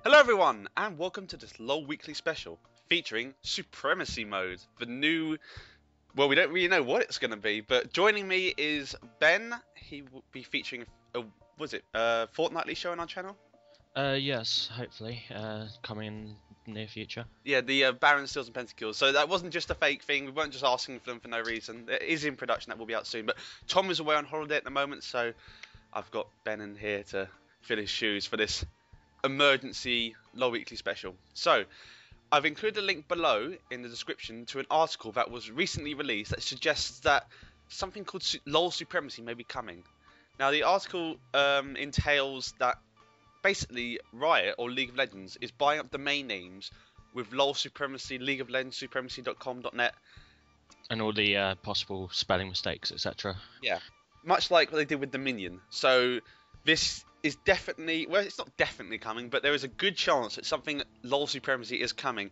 Hello everyone, and welcome to this LoL Weekly Special, featuring Supremacy Mode, the new... Well, we don't really know what it's going to be, but joining me is Ben. He will be featuring a fortnightly show on our channel? Yes, hopefully, coming in the near future. Yeah, the Baron Steals and Pentakills. So that wasn't just a fake thing, we weren't just asking for them for no reason. It is in production, that will be out soon, but Tom is away on holiday at the moment, so I've got Ben in here to fill his shoes for this emergency LoL Weekly Special. So, I've included a link below in the description to an article that was recently released that suggests that something called LoL Supremacy may be coming. Now, the article entails that basically Riot or League of Legends is buying up domain names with LoL Supremacy, League of Legends Supremacy.com.net, And all the possible spelling mistakes, etc. yeah, much like what they did with Dominion. So this is definitely, well, it's not definitely coming, but there is a good chance that something LoL Supremacy is coming.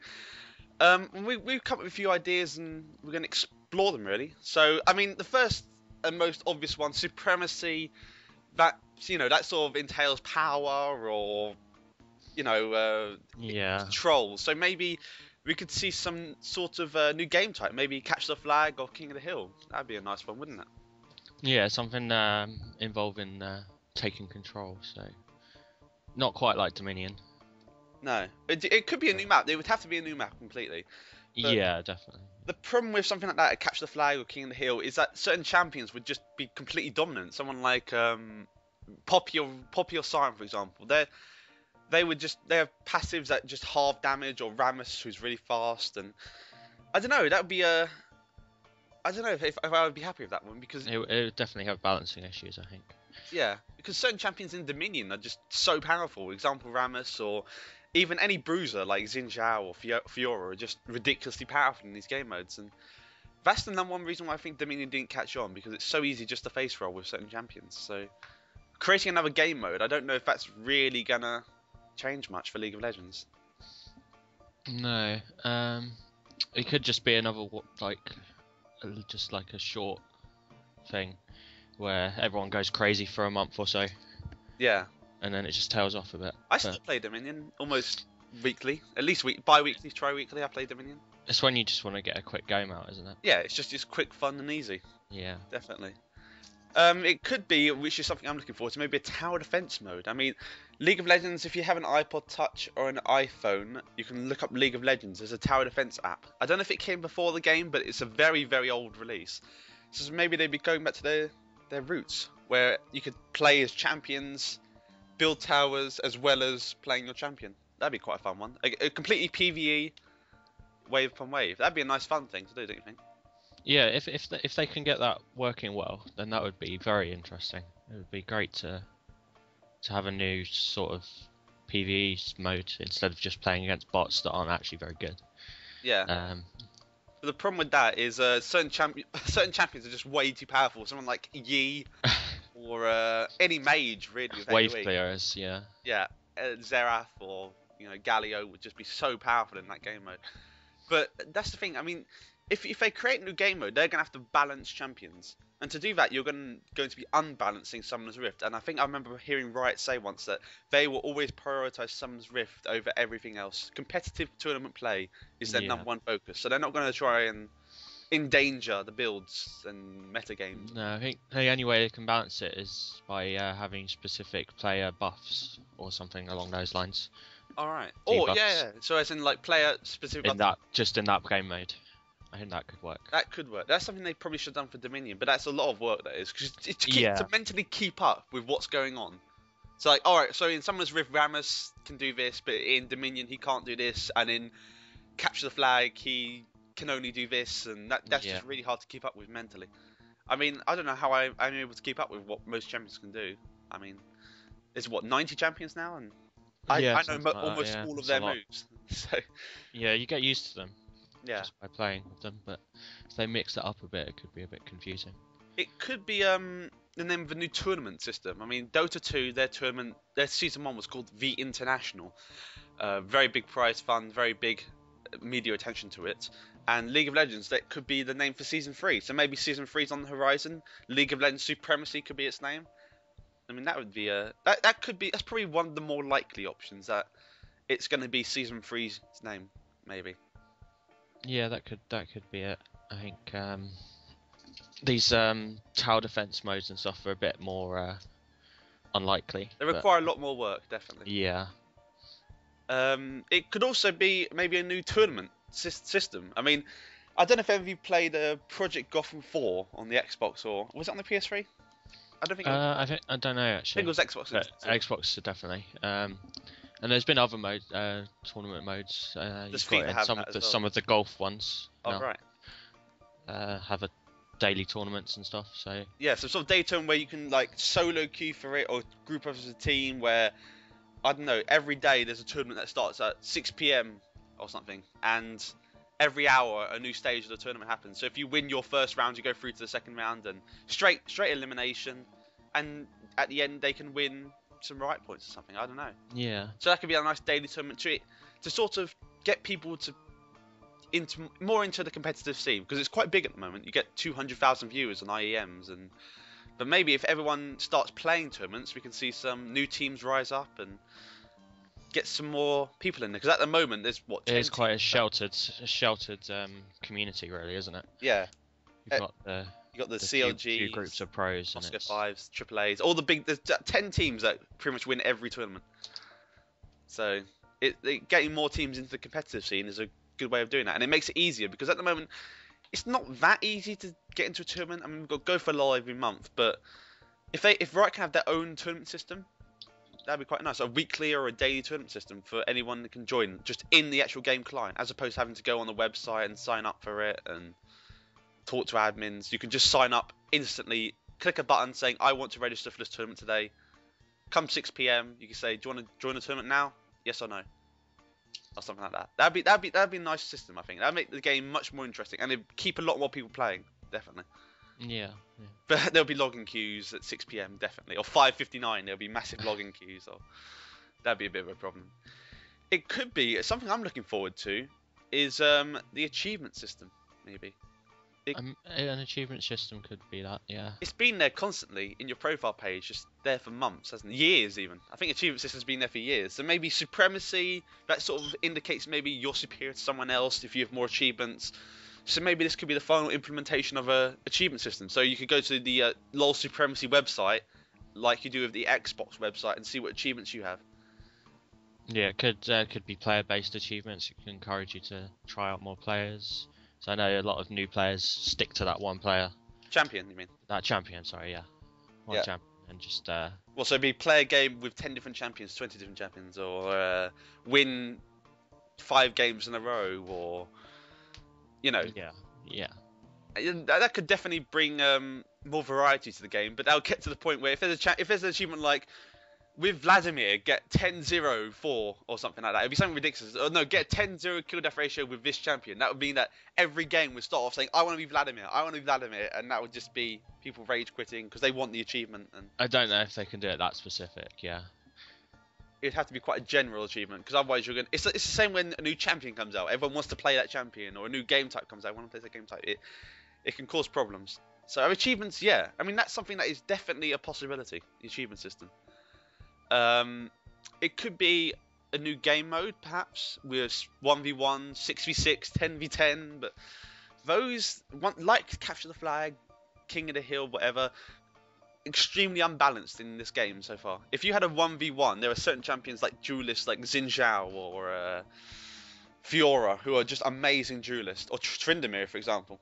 We've come up with a few ideas and we're going to explore them really. So, I mean, the first and most obvious one, Supremacy, that, you know, that sort of entails power or, you know, Yeah. control. So maybe we could see some sort of new game type, maybe Catch the Flag or King of the Hill. That'd be a nice one, wouldn't it? Yeah, something involving taking control, so not quite like Dominion. No, it could be a new map. It would have to be a new map completely. But Yeah, definitely. the problem with something like that, Catch the Flag or King of the Hill, is that certain champions would just be completely dominant. Someone like Poppy or Siren, for example. They have passives that just half damage, or Rammus, who's really fast, and I don't know. That would be a I don't know if I would be happy with that one because It would definitely have balancing issues, I think. yeah, because certain champions in Dominion are just so powerful. Example Rammus, or even any bruiser like Xin Zhao or Fiora are just ridiculously powerful in these game modes, and that's the number one reason why I think Dominion didn't catch on, because it's so easy just to face roll with certain champions. So creating another game mode, I don't know if that's really gonna change much for League of Legends. No, it could just be another just like a short thing where everyone goes crazy for a month or so, Yeah, and then it just tails off a bit. I still play Dominion almost weekly, at least bi-weekly, tri-weekly. I play Dominion. It's when you just want to get a quick game out, isn't it? Yeah, it's quick, fun, and easy. Yeah. Definitely. It could be, which is something I'm looking forward to, maybe a tower defense mode. I mean, League of Legends, if you have an iPod Touch or an iPhone, you can look up League of Legends. There's a tower defense app. I don't know if it came before the game, but it's a very, very old release. So maybe they'd be going back to their roots, where you could play as champions, build towers, as well as playing your champion. That'd be quite a fun one. A completely PvE, wave upon wave. That'd be a nice fun thing to do, don't you think? Yeah, if they can get that working well, then that would be very interesting. It would be great to have a new sort of PvE mode instead of just playing against bots that aren't actually very good. Yeah. But the problem with that is certain champions are just way too powerful. Someone like Yi or any mage really with Wave AoE. players, yeah. Yeah, Xerath or Galio would just be so powerful in that game mode. But that's the thing. I mean, if they create a new game mode, they're gonna have to balance champions, and to do that, you're going to be unbalancing Summoner's Rift. And I think I remember hearing Riot say once that they will always prioritize Summoner's Rift over everything else. Competitive tournament play is their number one focus, so they're not going to try and endanger the builds and meta games. No, I think the only way they can balance it is by having specific player buffs or something along those lines. All right. Debuffs. Or yeah, so as in like player specific. In that game mode. I think that could work. That could work. That's something they probably should have done for Dominion, but that's a lot of work, that is, because to mentally keep up with what's going on. So like, alright, so in Summoner's Rift, Rammus can do this, but in Dominion he can't do this, and in Capture the Flag he can only do this, and that's just really hard to keep up with mentally. I mean, I don't know how I'm able to keep up with what most champions can do. I mean, there's 90 champions now, and I know almost all of their moves. So yeah, you get used to them. Yeah. Just by playing with them, but if they mix it up a bit, it could be a bit confusing. It could be the name of a new tournament system. I mean, Dota 2, their season 1 was called The International. Very big prize fund, very big media attention to it. And League of Legends, that could be the name for season 3. So maybe season 3 is on the horizon. League of Legends Supremacy could be its name. I mean, that would be that's probably one of the more likely options. That it's going to be Season 3's name, maybe. Yeah, that could be it. I think these tower defense modes and stuff are a bit more unlikely. They require a lot more work, definitely. Yeah. It could also be maybe a new tournament system. I mean, I don't know if any of you played Project Gotham 4 on the Xbox, or was it on the PS3? I don't think. I don't know actually. I think it was Xbox. Xbox definitely. And there's been other tournament modes. Does You've got FIFA in have some that of the as well? some of the golf ones. Oh now, right. have a daily tournaments and stuff. So Yeah, so sort of day turn where you can like solo queue for it, or group up as a team. Where I don't know, every day there's a tournament that starts at 6 p.m. or something, and every hour a new stage of the tournament happens. So if you win your first round, you go through to the second round, and straight elimination, and at the end they can win some right points or something. I don't know. yeah, So that could be a nice daily tournament to sort of get people more into the competitive scene, because it's quite big at the moment. You get 200,000 viewers on IEMs, but maybe if everyone starts playing tournaments, we can see some new teams rise up and get some more people in there. Because at the moment, there's what? it is quite a teams sheltered community, really, isn't it? Yeah, You've got you got the few CLGs, groups of pros, and Oscar it's 5s, AAAs, all the big. There's 10 teams that pretty much win every tournament. So getting more teams into the competitive scene is a good way of doing that, and it makes it easier, because at the moment it's not that easy to get into a tournament. I mean, we've got Go for LoL every month, but if Riot can have their own tournament system, that'd be quite nice. A weekly or a daily tournament system for anyone that can join just in the actual game client, as opposed to having to go on the website and sign up for it and talk to admins. You can just sign up instantly, click a button saying I want to register for this tournament today. Come 6 p.m. you can say, do you want to join the tournament now? Yes or no, or something like that. That'd be a nice system. I think that'd make the game much more interesting, and it'd keep a lot more people playing, definitely. yeah. But there'll be login queues at 6 p.m. definitely, or 5:59. There'll be massive login queues, or that'd be a bit of a problem. It could be something I'm looking forward to is the achievement system, maybe. An achievement system could be that, yeah. It's been there constantly in your profile page, just there for months, hasn't it? Years even. I think achievement system's been there for years. So maybe Supremacy, that sort of indicates maybe you're superior to someone else if you have more achievements. So maybe this could be the final implementation of a achievement system. So you could go to the LoL Supremacy website, like you do with the Xbox website, and see what achievements you have. Yeah, it could be player-based achievements. It can encourage you to try out more players. So I know a lot of new players stick to that one player. Champion, you mean? That champion, sorry, yeah. One champion, and just Well, so it'd be play a game with 10 different champions, 20 different champions, or win 5 games in a row, or yeah. That could definitely bring more variety to the game. But that'll get to the point where if there's an achievement like with Vladimir, get 10-0-4 or something like that. It'd be something ridiculous. Or no, get 10-0 kill death ratio with this champion. That would mean that every game would start off saying, I want to be Vladimir, I want to be Vladimir, and that would just be people rage quitting because they want the achievement. And I don't know if they can do it that specific, yeah. It'd have to be quite a general achievement, because otherwise you're going. It's the same when a new champion comes out. Everyone wants to play that champion, or a new game type comes out. Everyone plays that game type. It can cause problems. So achievements, yeah. I mean, that's something that is definitely a possibility. The achievement system. It could be a new game mode, perhaps, with 1v1, 6v6, 10v10, but those, like Capture the Flag, King of the Hill, whatever, extremely unbalanced in this game so far. If you had a 1v1, there are certain champions like duelists, like Xin Zhao or Fiora, who are just amazing duelists, or Tryndamere, for example.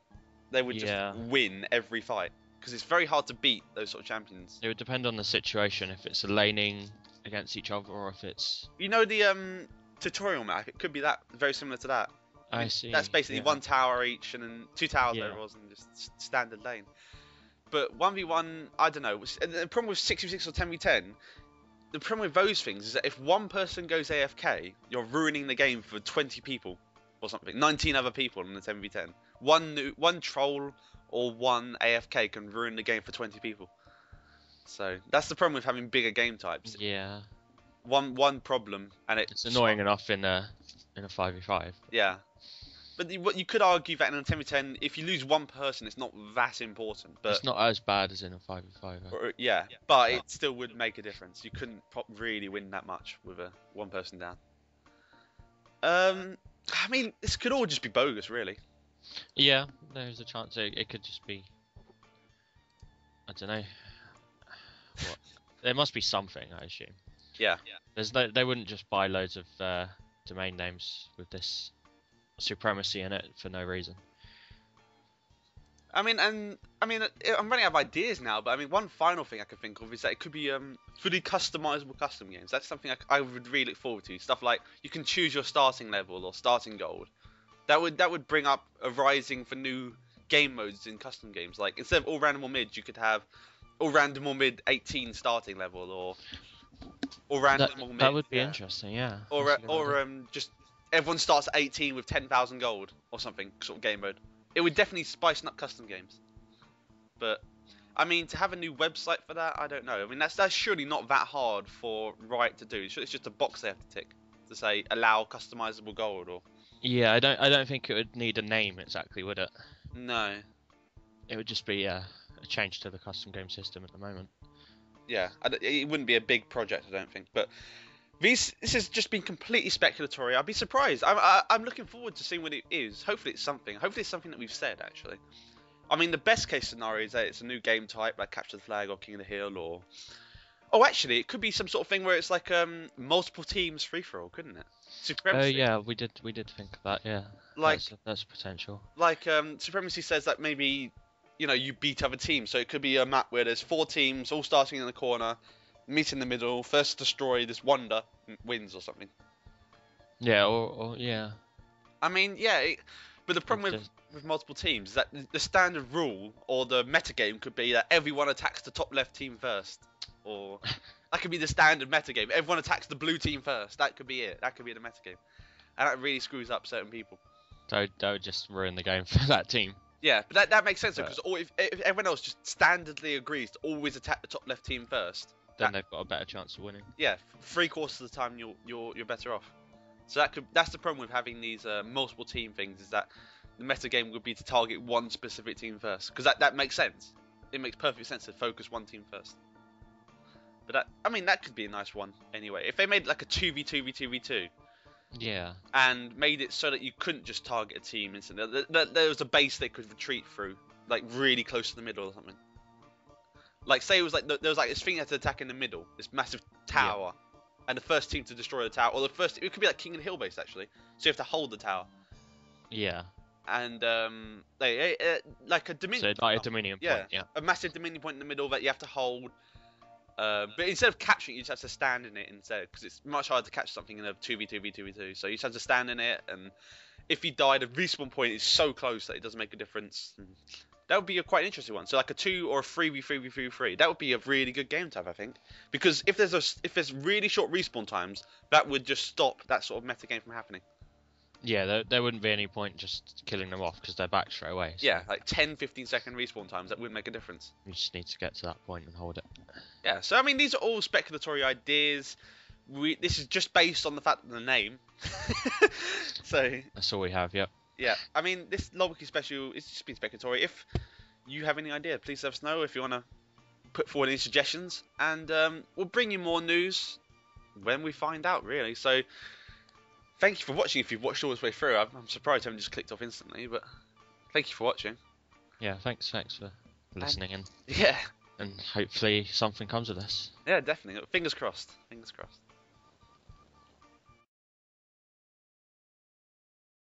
They would just win every fight, because it's very hard to beat those sort of champions. It would depend on the situation, if it's a laning against each other, or if it's... You know the tutorial map? It could be that, very similar to that. I see. That's basically one tower each, and then 2 towers there it was, and just standard lane. But 1v1, I don't know. The problem with 6v6 or 10v10, the problem with those things is that if one person goes AFK, you're ruining the game for 20 people or something. 19 other people in the 10v10. One troll or one AFK can ruin the game for 20 people. So that's the problem with having bigger game types. Yeah. One problem, and it's annoying enough in a 5v5. Yeah. But you could argue that in a 10v10, if you lose one person, it's not that important. But it's not as bad as in a 5v5. But it still would make a difference. You couldn't really win that much with one person down. I mean, this could all just be bogus, really. Yeah, there's a chance it could just be. I don't know. What? There must be something, I assume. Yeah. They wouldn't just buy loads of domain names with this supremacy in it for no reason. I'm running out of ideas now, but I mean, one final thing I can think of is that it could be fully customizable custom games. That's something I would really look forward to. Stuff like you can choose your starting level or starting gold. That would bring up a rising for new game modes in custom games. Like instead of all random or mid, you could have all random or mid 18 starting level, or all random or mid. That would be interesting, yeah. Or just everyone starts at 18 with 10,000 gold or something sort of game mode. It would definitely spice up custom games. But I mean, to have a new website for that, I don't know. I mean, that's surely not that hard for Riot to do. It's just a box they have to tick to say allow customizable gold or. Yeah, I don't think it would need a name exactly, would it? No. It would just be a change to the custom game system at the moment. Yeah, it wouldn't be a big project, I don't think. But this has just been completely speculatory. I'd be surprised. I'm looking forward to seeing what it is. Hopefully it's something. Hopefully it's something that we've said, actually. I mean, the best case scenario is that it's a new game type, like Capture the Flag or King of the Hill, or... Oh, actually, it could be some sort of thing where it's like multiple teams free-for-all, couldn't it? Supremacy. Yeah, we did think of that, yeah. Like, that's potential. Like, Supremacy says that maybe, you beat other teams. So it could be a map where there's 4 teams all starting in the corner, meet in the middle, first destroy this wonder wins or something. Yeah, or yeah. I mean, yeah, but the problem with multiple teams is that the standard rule or the metagame could be that everyone attacks the top left team first. Or that could be the standard metagame. Everyone attacks the blue team first. That could be it. That could be the metagame. And that really screws up certain people. That would just ruin the game for that team. Yeah, but that makes sense because if everyone else just standardly agrees to always attack the top left team first, then they've got a better chance of winning. Yeah, 3/4 of the time you're better off. So that's the problem with having these multiple team things, is that the metagame would be to target one specific team first, because that makes sense. It makes perfect sense to focus one team first. But that could be a nice one anyway. If they made like a 2v2v2v2. Yeah. And made it so that you couldn't just target a team instantly. There was a base they could retreat through, like really close to the middle or something. Like say it was like there was like this thing you had to attack in the middle, this massive tower, and the first team to destroy the tower, or it could be like King of the Hill base actually. So you have to hold the tower. Yeah. And like a dominion. So like a dominion point. Yeah. A massive dominion point in the middle that you have to hold. But instead of catching it, you just have to stand in it instead, because it's much harder to catch something in a 2v2v2v2. So you just have to stand in it, and if you die, the respawn point is so close that it doesn't make a difference. That would be a quite interesting one. So like a 2 or a 3v3v3v3. That would be a really good game to have, I think, because if there's really short respawn times, that would just stop that sort of meta game from happening. Yeah, there wouldn't be any point just killing them off because they're back straight away. So. Yeah, like 10-15 second respawn times, that would make a difference. You just need to get to that point and hold it. Yeah, so I mean, these are all speculatory ideas. This is just based on the fact of the name. So that's all we have, yep. Yeah, I mean, this LoL Wiki special is just been speculatory. If you have any idea, please let us know if you want to put forward any suggestions. And we'll bring you more news when we find out, really. So thank you for watching if you've watched all this way through. I'm surprised I haven't just clicked off instantly, but thank you for watching. Yeah, thanks for listening in. Yeah. And hopefully something comes of this. Yeah, definitely. Fingers crossed. Fingers crossed.